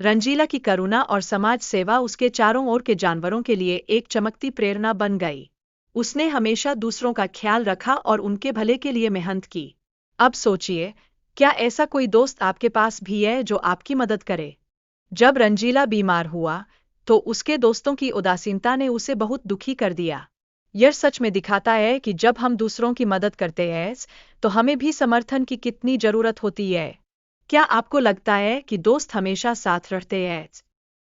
रंजीला की करुणा और समाज सेवा उसके चारों ओर के जानवरों के लिए एक चमकती प्रेरणा बन गई। उसने हमेशा दूसरों का ख्याल रखा और उनके भले के लिए मेहनत की। अब सोचिए, क्या ऐसा कोई दोस्त आपके पास भी है जो आपकी मदद करे? जब रंजीला बीमार हुआ, तो उसके दोस्तों की उदासीनता ने उसे बहुत दुखी कर दिया। यह सच में दिखाता है कि जब हम दूसरों की मदद करते हैं, तो हमें भी समर्थन की कितनी जरूरत होती है। क्या आपको लगता है कि दोस्त हमेशा साथ रहते हैं?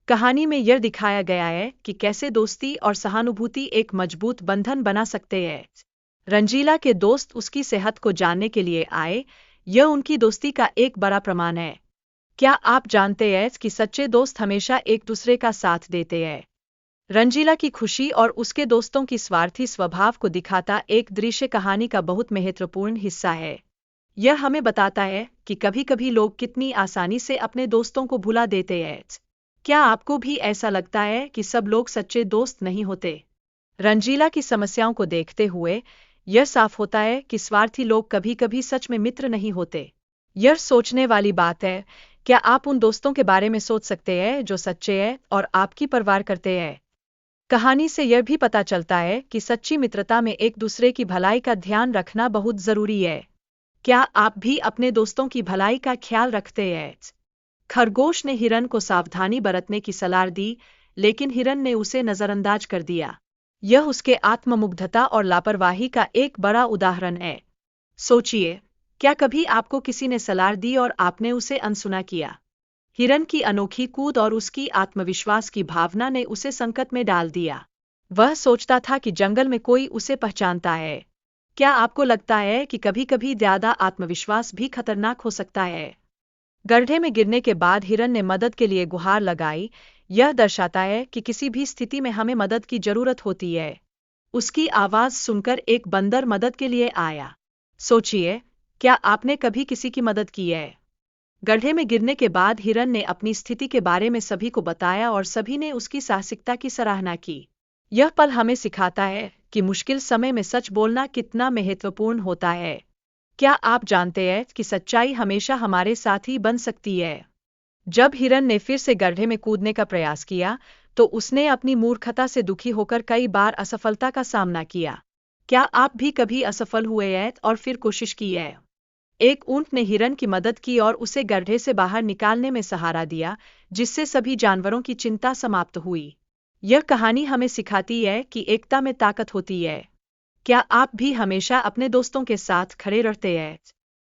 कहानी में यह दिखाया गया है कि कैसे दोस्ती और सहानुभूति एक मजबूत बंधन बना सकते हैं। रंजीला के दोस्त उसकी सेहत को जानने के लिए आए, यह उनकी दोस्ती का एक बड़ा प्रमाण है। क्या आप जानते हैं कि सच्चे दोस्त हमेशा एक दूसरे का साथ देते हैं? रंजीला की खुशी और उसके दोस्तों की स्वार्थी स्वभाव को दिखाता एक दृश्य कहानी का बहुत महत्वपूर्ण हिस्सा है। यह हमें बताता है कि कभी-कभी लोग कितनी आसानी से अपने दोस्तों को भुला देते हैं। क्या आपको भी ऐसा लगता है कि सब लोग सच्चे दोस्त नहीं होते? रंजीला की समस्याओं को देखते हुए यह साफ होता है कि स्वार्थी लोग कभी-कभी सच में मित्र नहीं होते। यह सोचने वाली बात है, क्या आप उन दोस्तों के बारे में सोच सकते हैं जो सच्चे हैं और आपकी परवाह करते हैं? कहानी से यह भी पता चलता है कि सच्ची मित्रता में एक दूसरे की भलाई का ध्यान रखना बहुत जरूरी है। क्या आप भी अपने दोस्तों की भलाई का ख्याल रखते हैं? खरगोश ने हिरन को सावधानी बरतने की सलाह दी, लेकिन हिरन ने उसे नजरअंदाज कर दिया। यह उसके आत्ममुग्धता और लापरवाही का एक बड़ा उदाहरण है। सोचिए, क्या कभी आपको किसी ने सलाह दी और आपने उसे अनसुना किया? हिरन की अनोखी कूद और उसकी आत्मविश्वास की भावना ने उसे संकट में डाल दिया। वह सोचता था कि जंगल में कोई उसे पहचानता है। क्या आपको लगता है कि कभी-कभी ज्यादा आत्मविश्वास भी खतरनाक हो सकता है? गड्ढे में गिरने के बाद हिरन ने मदद के लिए गुहार लगाई। यह दर्शाता है कि किसी भी स्थिति में हमें मदद की जरूरत होती है। उसकी आवाज सुनकर एक बंदर मदद के लिए आया। सोचिए, क्या आपने कभी किसी की मदद की है? गड्ढे में गिरने के बाद हिरन ने अपनी स्थिति के बारे में सभी को बताया और सभी ने उसकी साहसिकता की सराहना की। यह पल हमें सिखाता है कि मुश्किल समय में सच बोलना कितना महत्वपूर्ण होता है। क्या आप जानते हैं कि सच्चाई हमेशा हमारे साथ ही बन सकती है? जब हिरन ने फिर से गड्ढे में कूदने का प्रयास किया, तो उसने अपनी मूर्खता से दुखी होकर कई बार असफलता का सामना किया। क्या आप भी कभी असफल हुए हैं और फिर कोशिश की है? एक ऊंट ने हिरन की मदद की और उसे गड्ढे से बाहर निकालने में सहारा दिया, जिससे सभी जानवरों की चिंता समाप्त हुई। यह कहानी हमें सिखाती है कि एकता में ताकत होती है। क्या आप भी हमेशा अपने दोस्तों के साथ खड़े रहते हैं?